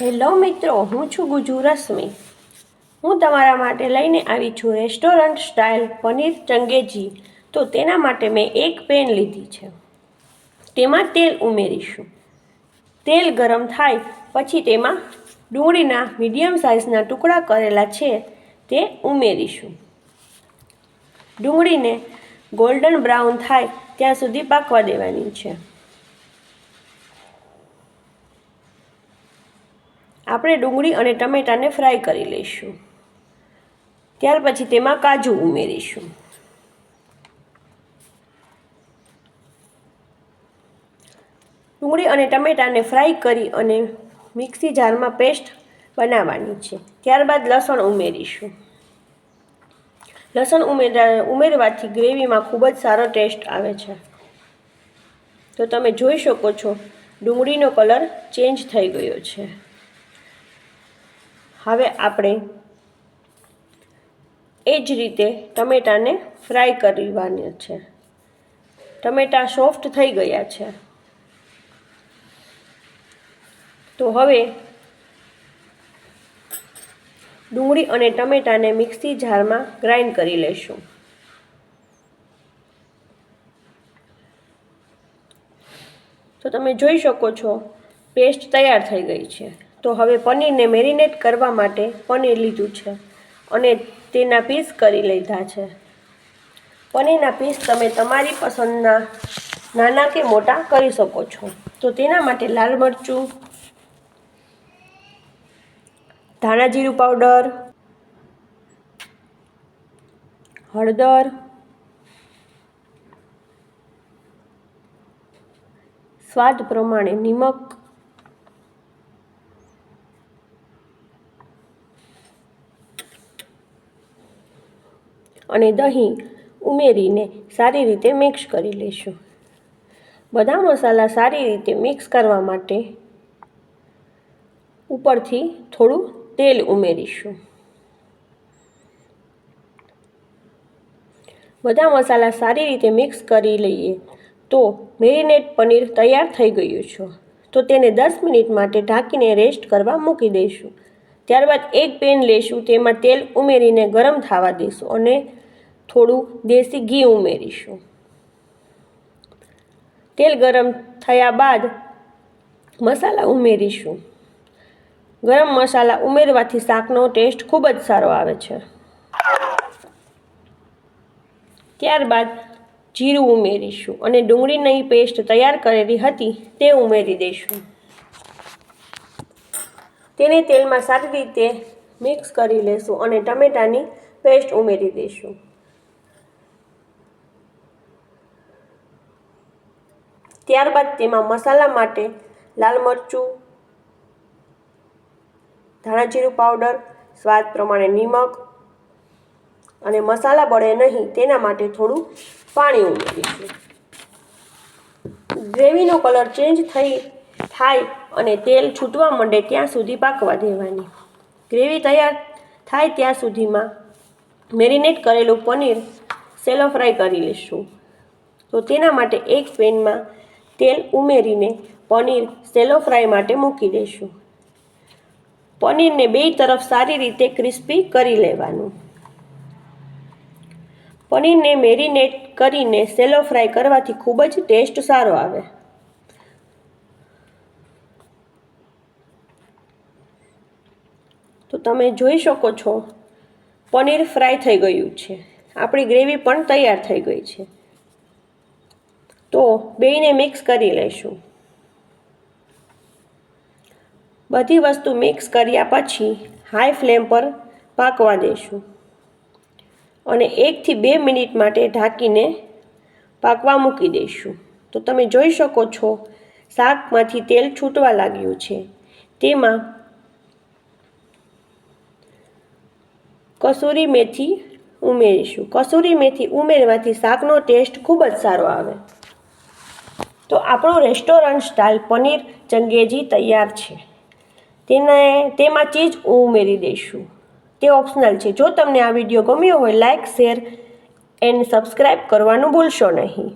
Hello મિત્રો, હું છું ગુજુ રશ્મિ। હું તમારા માટે લઈને આવી છું રેસ્ટોરન્ટ સ્ટાઇલ પનીર ચંગેજી। તો તેના માટે મેં એક પેન લીધી છે, તેમાં તેલ ઉમેરીશું। તેલ ગરમ થાય પછી તેમાં ડુંગળીના મીડિયમ સાઇઝના ટુકડા કરેલા છે તે ઉમેરીશું। ડુંગળીને ગોલ્ડન બ્રાઉન થાય ત્યાં સુધી પાકવા દેવાની છે। આપણે ડુંગળી અને ટમેટાને ફ્રાય કરી લઈશું। ત્યાર પછી તેમાં કાજુ ઉમેરીશું। ડુંગળી અને ટમેટાને ફ્રાય કરી અને મિક્સી જારમાં પેસ્ટ બનાવવાની છે। ત્યારબાદ લસણ ઉમેરીશું। લસણ ઉમેરવાથી ગ્રેવીમાં ખૂબ જ સારો ટેસ્ટ આવે છે। તો તમે જોઈ શકો છો ડુંગળીનો કલર ચેન્જ થઈ ગયો છે। હવે આપણે એ જ રીતે ટમેટાને ફ્રાય કરવાના છે। ટમેટા સોફ્ટ થઈ ગયા છે, તો હવે ડુંગળી અને ટમેટાને મિક્સી જારમાં ગ્રાઇન્ડ કરી લઈશું। તો તમે જોઈ શકો છો પેસ્ટ તૈયાર થઈ ગઈ છે। તો હવે પનીરને મેરિનેટ કરવા માટે પનીર લીધું છે અને તેના પીસ કરી લીધા છે। પનીરના પીસ તમે તમારી પસંદના નાના કે મોટા કરી શકો છો। તો તેના માટે લાલ મરચું, ધાણા જીરું પાવડર, હળદર, સ્વાદ પ્રમાણે નિમક, અને દહીં ઉમેરીને સારી રીતે મિક્સ કરી લઈશું। બધા મસાલા સારી રીતે મિક્સ કરવા માટે ઉપરથી થોડું તેલ ઉમેરીશું। બધા મસાલા સારી રીતે મિક્સ કરી લઈએ તો મેરિનેટ પનીર તૈયાર થઈ ગયું છે। તો તેને 10 મિનિટ માટે ઢાંકીને રેસ્ટ કરવા મૂકી દઈશું। ત્યારબાદ એક પેન લઈશું, તેમાં તેલ ઉમેરીને ગરમ થવા દઈશું અને થોડું દેશી ઘી ઉમેરીશું। તેલ ગરમ થયા બાદ મસાલા ઉમેરીશું। ગરમ મસાલા ઉમેરવાથી શાકનો ટેસ્ટ ખૂબ જ સારો આવે છે। ત્યારબાદ જીરું ઉમેરીશું અને ડુંગળીની પેસ્ટ તૈયાર કરેલી હતી તે ઉમેરી દઈશું। તેને તેલમાં સારી રીતે મિક્સ કરી લઈશું અને ટમેટાની પેસ્ટ ઉમેરી દઈશું। ત્યારબાદ તેમાં મસાલા માટે લાલ મરચું, ધાણા જીરું પાવડર, સ્વાદ પ્રમાણે નિમક અને મસાલા બળે નહીં તેના માટે થોડું પાણી ઉમેરીશું। ગ્રેવીનો કલર ચેન્જ થાય અને તેલ છૂટવા માંડે ત્યાં સુધી પાકવા દેવાની। ગ્રેવી તૈયાર થાય ત્યાં સુધીમાં મેરિનેટ કરેલું પનીર શેલો ફ્રાય કરી લઈશું। તો તેના માટે એક પેનમાં તેલ ઉમેરીને પનીર શેલો ફ્રાય માટે મૂકી દઈશું। પનીરને બે તરફ સારી રીતે ક્રિસ્પી કરી લેવાનું। પનીરને મેરિનેટ કરીને શેલો ફ્રાય કરવાથી ખૂબ જ ટેસ્ટ સારો આવે। તો તમે જોઈ શકો છો પનીર ફ્રાય થઈ ગયું છે, આપણી ગ્રેવી પણ તૈયાર થઈ ગઈ છે। તો બેયને મિક્સ કરી લઈશું। બધી વસ્તુ મિક્સ કર્યા પછી હાઈ ફ્લેમ પર પાકવા દઈશું અને 1 થી 2 મિનિટ માટે ઢાંકીને પાકવા મૂકી દઈશું। તો તમે જોઈ શકો છો શાકમાંથી તેલ છૂટવા લાગ્યું છે। તેમાં કસૂરી મેથી ઉમેરીશું। કસૂરી મેથી ઉમેરવાથી શાકનો ટેસ્ટ ખૂબ જ સારો આવે। તો આપણું રેસ્ટોરન્ટ સ્ટાઇલ પનીર ચંગેજી તૈયાર છે। તેમાં ચીઝ ઉમેરી દઈશું, તે ઓપ્શનલ છે। જો તમને આ વિડીયો ગમ્યો હોય લાઇક, શેર એન્ડ સબસ્ક્રાઈબ કરવાનું ભૂલશો નહીં।